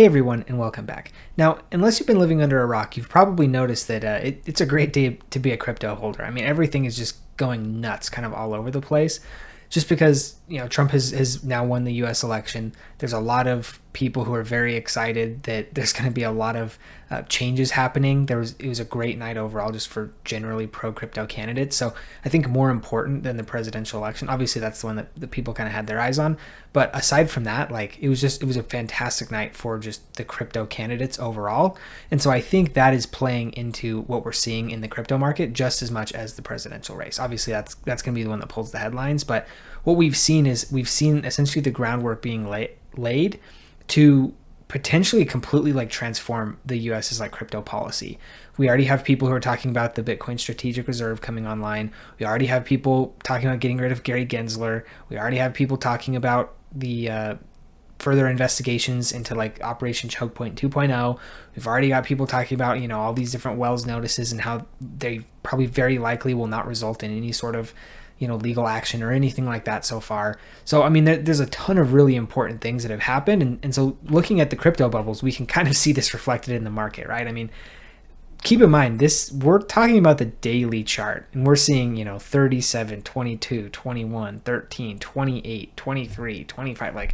Hey everyone, and welcome back. Now, unless you've been living under a rock, you've probably noticed that it's a great day to be a crypto holder. I mean, everything is just going nuts, kind of all over the place. Just because Trump has now won the U.S. election, there's a lot of people who are very excited that there's going to be a lot of changes happening. It was a great night overall, just for generally pro crypto candidates. So I think more important than the presidential election, obviously that's the one that the people kind of had their eyes on. But aside from that, it was a fantastic night for just the crypto candidates overall. And so I think that is playing into what we're seeing in the crypto market just as much as the presidential race. Obviously that's going to be the one that pulls the headlines, but what we've seen essentially the groundwork being laid to potentially completely transform the US's crypto policy. We already have people who are talking about the Bitcoin strategic reserve coming online. We already have people talking about getting rid of Gary Gensler. We already have people talking about the further investigations into Operation Choke Point 2.0. We've already got people talking about all these different Wells notices and how they probably very likely will not result in any sort of legal action or anything like that so far. So, I mean, there's a ton of really important things that have happened. And so looking at the crypto bubbles, we can kind of see this reflected in the market, right? I mean, keep in mind, we're talking about the daily chart, and we're seeing, 37, 22, 21, 13, 28, 23, 25,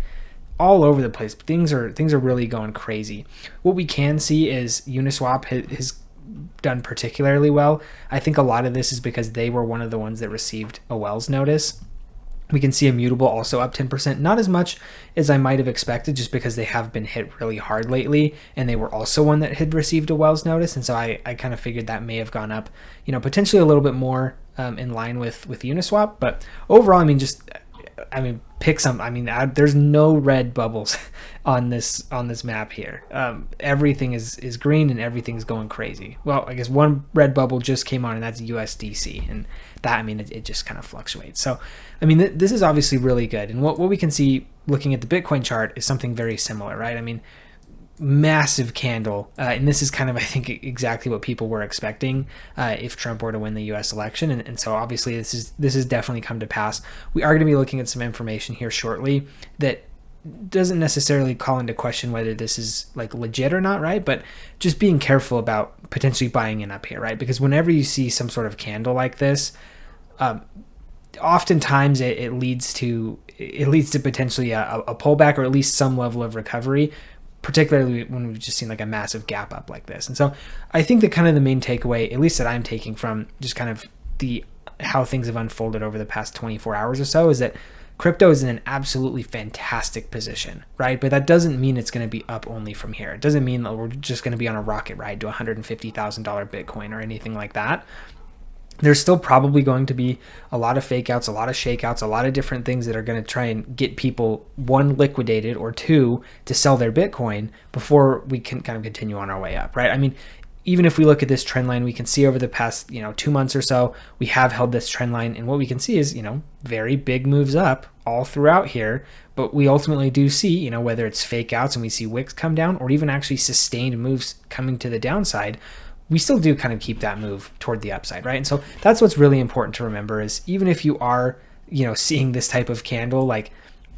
all over the place. Things are really going crazy. What we can see is Uniswap has done particularly well. I think a lot of this is because they were one of the ones that received a Wells notice. We can see Immutable also up 10%, not as much as I might have expected, just because they have been hit really hard lately, and they were also one that had received a Wells notice, and so I kind of figured that may have gone up, potentially a little bit more in line with Uniswap. But overall, pick some. There's no red bubbles on this map here. Everything is green and everything's going crazy. Well, I guess one red bubble just came on, and that's USDC, and that it just kind of fluctuates. So this is obviously really good, and what we can see looking at the Bitcoin chart is something very similar, right? Massive candle, and this is kind of, I think, exactly what people were expecting if Trump were to win the U.S. election, and so obviously this has definitely come to pass. We are going to be looking at some information here shortly that doesn't necessarily call into question whether this is legit or not, right? But just being careful about potentially buying in up here, right? Because whenever you see some sort of candle like this, oftentimes it leads to potentially a pullback, or at least some level of recovery, particularly when we've just seen a massive gap up like this. And so I think that kind of the main takeaway, at least that I'm taking from just kind of how things have unfolded over the past 24 hours or so, is that crypto is in an absolutely fantastic position, right? But that doesn't mean it's going to be up only from here. It doesn't mean that we're just going to be on a rocket ride to $150,000 Bitcoin or anything like that. There's still probably going to be a lot of fake outs, a lot of shakeouts, a lot of different things that are going to try and get people, one, liquidated, or two, to sell their Bitcoin before we can kind of continue on our way up, right? Even if we look at this trend line, we can see over the past 2 months or so, we have held this trend line, and what we can see is very big moves up all throughout here. But we ultimately do see whether it's fake outs and we see wicks come down, or even actually sustained moves coming to the downside, we still do kind of keep that move toward the upside, right? And so that's what's really important to remember, is even if you are seeing this type of candle,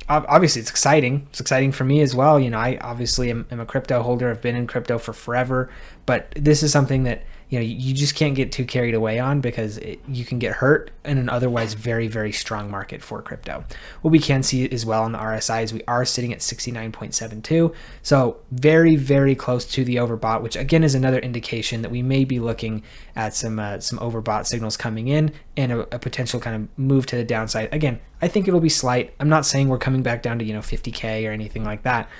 obviously it's exciting for me as well. I obviously am a crypto holder. I've been in crypto for forever, but this is something that you just can't get too carried away on, because you can get hurt in an otherwise very, very strong market for crypto. What we can see as well on the RSI is we are sitting at 69.72, so very, very close to the overbought, which again is another indication that we may be looking at some overbought signals coming in, and a potential kind of move to the downside. Again, I think it'll be slight. I'm not saying we're coming back down to 50K or anything like that,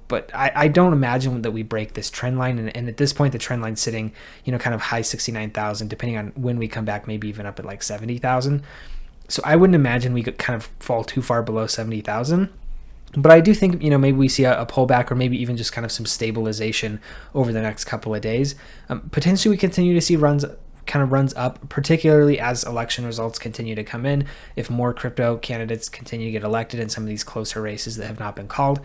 but I don't imagine that we break this trend line, and at this point the trend line's sitting kind of high 69,000, depending on when we come back, maybe even up at 70,000. So I wouldn't imagine we could kind of fall too far below 70,000. But I do think, maybe we see a pullback, or maybe even just kind of some stabilization over the next couple of days. Potentially we continue to see runs up, particularly as election results continue to come in. If more crypto candidates continue to get elected in some of these closer races that have not been called,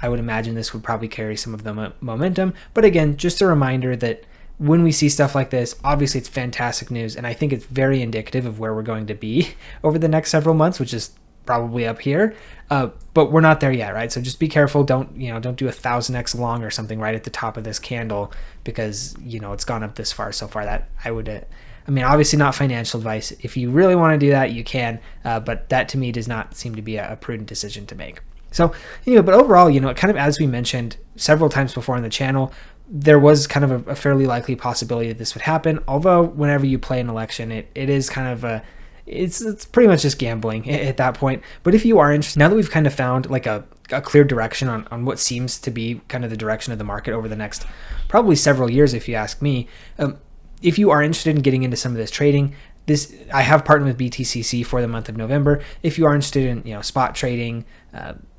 I would imagine this would probably carry some of the momentum. But again, just a reminder that when we see stuff like this, obviously it's fantastic news, and I think it's very indicative of where we're going to be over the next several months, which is probably up here, but we're not there yet, right? So just be careful. Don't do 1000x long or something right at the top of this candle, because it's gone up this far so far. That I would, obviously not financial advice. If you really want to do that, you can, but that to me does not seem to be a prudent decision to make. So but overall, kind of as we mentioned several times before on the channel, there was kind of a fairly likely possibility that this would happen. Although whenever you play an election, it is kind of it's pretty much just gambling at that point. But if you are interested, now that we've kind of found like a clear direction on what seems to be kind of the direction of the market over the next probably several years, if you ask me, if you are interested in getting into some of this trading, I have partnered with BTCC for the month of November. If you are interested in spot trading,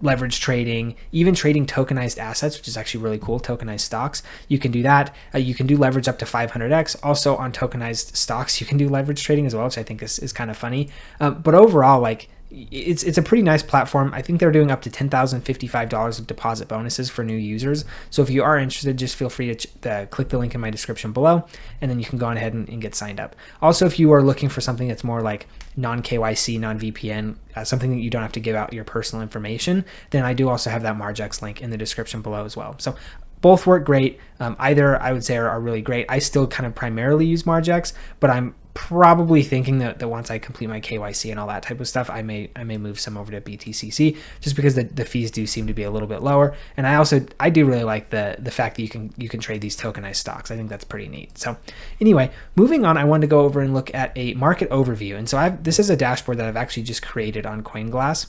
leverage trading, even trading tokenized assets, which is actually really cool, tokenized stocks, you can do that. You can do leverage up to 500x. Also on tokenized stocks, you can do leverage trading as well, which I think is kind of funny. But overall, like, it's a pretty nice platform. I think they're doing up to $10,055 of deposit bonuses for new users. So if you are interested, just feel free to click the link in my description below, and then you can go on ahead and get signed up. Also, if you are looking for something that's more like non-KYC, non-VPN, something that you don't have to give out your personal information, then I do also have that Margex link in the description below as well. So both work great. Either I would say are really great. I still kind of primarily use Margex, but I'm probably thinking that once I complete my KYC and all that type of stuff, I may move some over to BTCC, just because the fees do seem to be a little bit lower. And I do really like the fact that you can trade these tokenized stocks. I think that's pretty neat. So anyway, moving on, I wanted to go over and look at a market overview. And so this is a dashboard that I've actually just created on CoinGlass,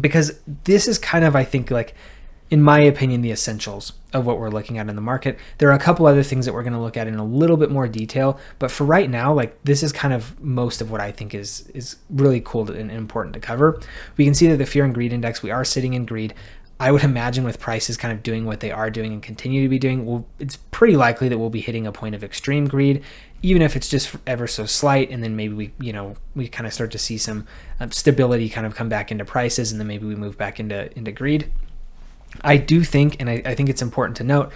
because this is kind of, I think, like, in my opinion, the essentials of what we're looking at in the market. There are a couple other things that we're going to look at in a little bit more detail, but for right now, like, this is kind of most of what I think is really cool and important to cover. We can see that the fear and greed index, we are sitting in greed. I would imagine with prices kind of doing what they are doing and continue to be doing, it's pretty likely that we'll be hitting a point of extreme greed, even if it's just ever so slight. And then maybe we kind of start to see some stability kind of come back into prices, and then maybe we move back into greed. I do think, and I think it's important to note,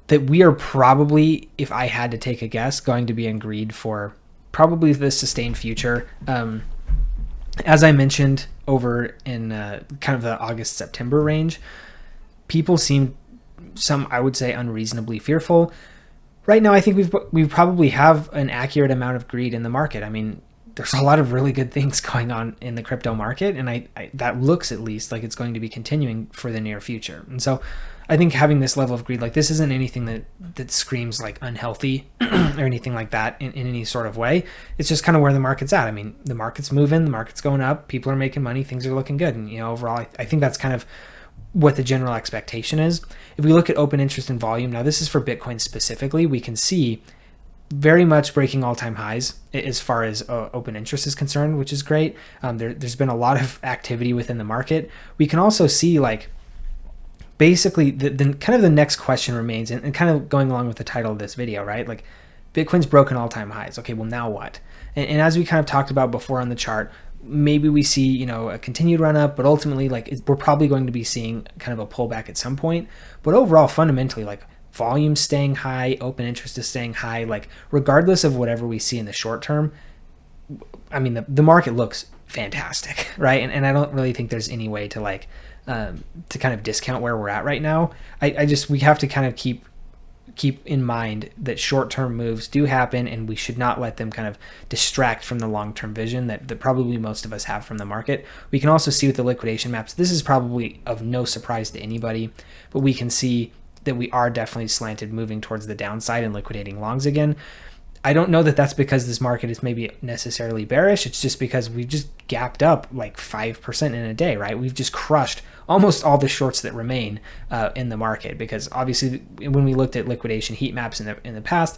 that we are probably, if I had to take a guess, going to be in greed for probably the sustained future. As I mentioned over in kind of the August-September range, people seem, I would say, unreasonably fearful. Right now, I think we probably have an accurate amount of greed in the market. I mean, there's a lot of really good things going on in the crypto market, and that looks at least like it's going to be continuing for the near future. And so I think having this level of greed, like, this isn't anything that screams like unhealthy or anything like that in any sort of way. It's just kind of where the market's at. I mean, the market's moving, the market's going up, people are making money, things are looking good. And overall, I think that's kind of what the general expectation is. If we look at open interest and volume, now this is for Bitcoin specifically, we can see very much breaking all-time highs as far as open interest is concerned, which is great. There's been a lot of activity within the market. We can also see, like, basically the kind of the next question remains, and kind of going along with the title of this video, right? Like, Bitcoin's broken all-time highs. Okay, well, now what? And as we kind of talked about before on the chart, maybe we see a continued run up, but ultimately, like, we're probably going to be seeing kind of a pullback at some point. But overall, fundamentally, like, volume staying high, open interest is staying high, like, regardless of whatever we see in the short term, I mean, the market looks fantastic, right? And I don't really think there's any way to, like, to kind of discount where we're at right now. We have to kind of keep in mind that short-term moves do happen, and we should not let them kind of distract from the long-term vision that probably most of us have from the market. We can also see with the liquidation maps, this is probably of no surprise to anybody, but we can see that we are definitely slanted moving towards the downside and liquidating longs again. I don't know that that's because this market is maybe necessarily bearish. It's just because we've just gapped up like 5% in a day, right? We've just crushed almost all the shorts that remain in the market, because obviously when we looked at liquidation heat maps in the past,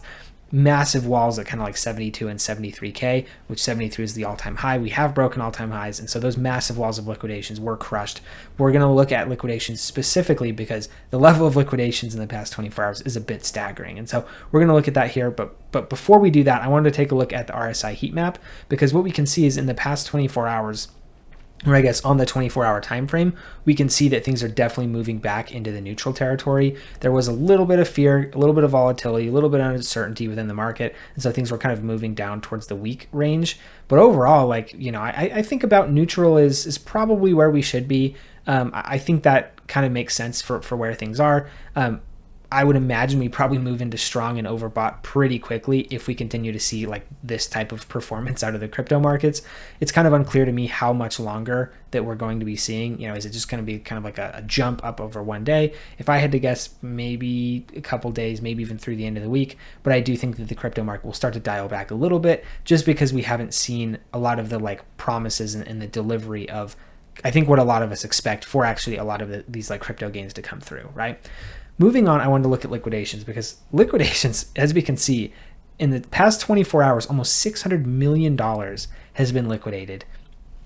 massive walls at kind of like 72 and 73K, which 73 is the all-time high. We have broken all-time highs, and so those massive walls of liquidations were crushed. We're going to look at liquidations specifically because the level of liquidations in the past 24 hours is a bit staggering, and so we're going to look at that here. But before we do that, I wanted to take a look at the RSI heat map, because what we can see is in the past 24 hours, or I guess on the 24-hour time frame, we can see that things are definitely moving back into the neutral territory. There was a little bit of fear, a little bit of volatility, a little bit of uncertainty within the market, and so things were kind of moving down towards the weak range. But overall, like, you know, I think about neutral is probably where we should be. I think that kind of makes sense for where things are. I would imagine we probably move into strong and overbought pretty quickly if we continue to see like this type of performance out of the crypto markets. It's kind of unclear to me how much longer that we're going to be seeing. You know, is it just going to be kind of like a jump up over one day? If I had to guess, maybe a couple days, maybe even through the end of the week. But I do think that the crypto market will start to dial back a little bit just because we haven't seen a lot of the like promises and the delivery of, I think, what a lot of us expect for actually a lot of these like crypto gains to come through, right? Moving on, I wanted to look at liquidations because liquidations, as we can see, in the past 24 hours, almost $600 million has been liquidated.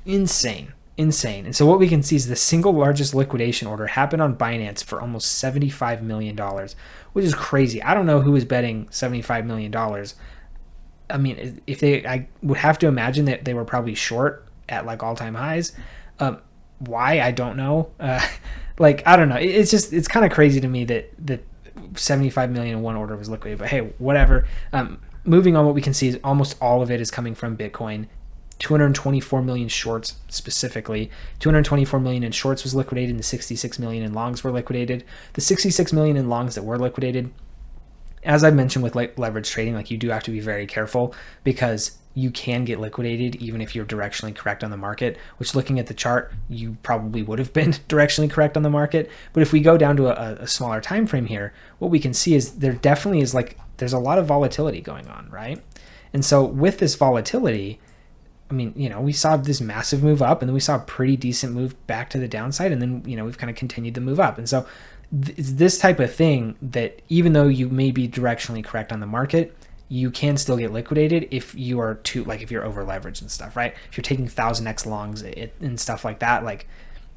Insane. And so what we can see is the single largest liquidation order happened on Binance for almost $75 million, which is crazy. I don't know who was betting $75 million. I mean, I would have to imagine that they were probably short at like all-time highs. Why? I don't know. Like, I don't know. It's kind of crazy to me that 75 million in one order was liquidated, but hey, whatever. Moving on, what we can see is almost all of it is coming from Bitcoin. 224 million shorts specifically. 224 million in shorts was liquidated, and the 66 million in longs were liquidated. The 66 million in longs that were liquidated, as I mentioned with like leverage trading, like you do have to be very careful because you can get liquidated even if you're directionally correct on the market, which looking at the chart, you probably would have been directionally correct on the market. But if we go down to a smaller time frame here, what we can see is there definitely is like, there's a lot of volatility going on, right? And so with this volatility, I mean, you know, we saw this massive move up and then we saw a pretty decent move back to the downside. And then, you know, we've kind of continued to move up. And so it's this type of thing that even though you may be directionally correct on the market, you can still get liquidated if you are if you're over leveraged and stuff, right? If you're taking 1000x longs and stuff like that, like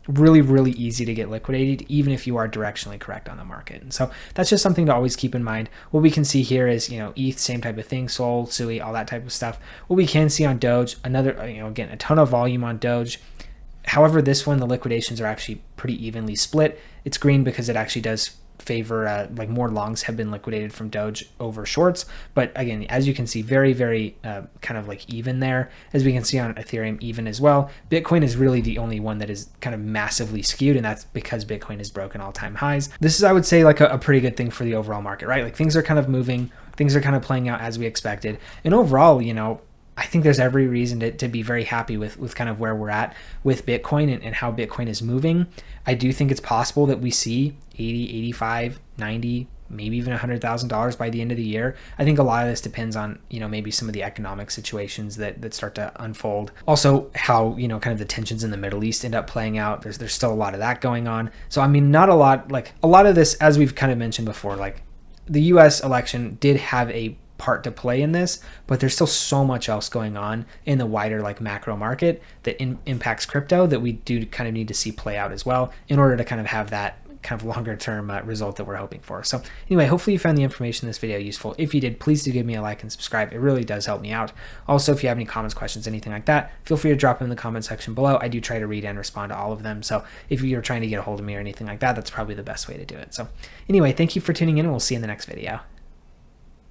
really, really easy to get liquidated, even if you are directionally correct on the market. And so that's just something to always keep in mind. What we can see here is, you know, ETH, same type of thing, Sol, Sui, all that type of stuff. What we can see on Doge, another, you know, again, a ton of volume on Doge. However, this one, the liquidations are actually pretty evenly split. It's green because it actually does favor like more longs have been liquidated from Doge over shorts, but again, as you can see, very, very kind of like even there. As we can see on Ethereum, even as well. Bitcoin is really the only one that is kind of massively skewed, and that's because Bitcoin has broken all-time highs. This is, I would say, like a pretty good thing for the overall market, right? Like things are kind of moving, things are kind of playing out as we expected, and overall, you know, I think there's every reason to be very happy with kind of where we're at with Bitcoin and how Bitcoin is moving. I do think it's possible that we see 80, 85, 90, maybe even $100,000 by the end of the year. I think a lot of this depends on, you know, maybe some of the economic situations that start to unfold. Also, how, you know, kind of the tensions in the Middle East end up playing out. There's still a lot of that going on. So, I mean, not a lot, like a lot of this, as we've kind of mentioned before, like the US election did have a part to play in this, but there's still so much else going on in the wider like macro market that impacts crypto that we do kind of need to see play out as well in order to kind of have that kind of longer term result that we're hoping for. So anyway, hopefully you found the information in this video useful. If you did, please do give me a like and subscribe. It really does help me out. Also, if you have any comments, questions, anything like that, feel free to drop them in the comment section below. I do try to read and respond to all of them. So if you're trying to get a hold of me or anything like that, that's probably the best way to do it. So anyway, thank you for tuning in, and we'll see you in the next video.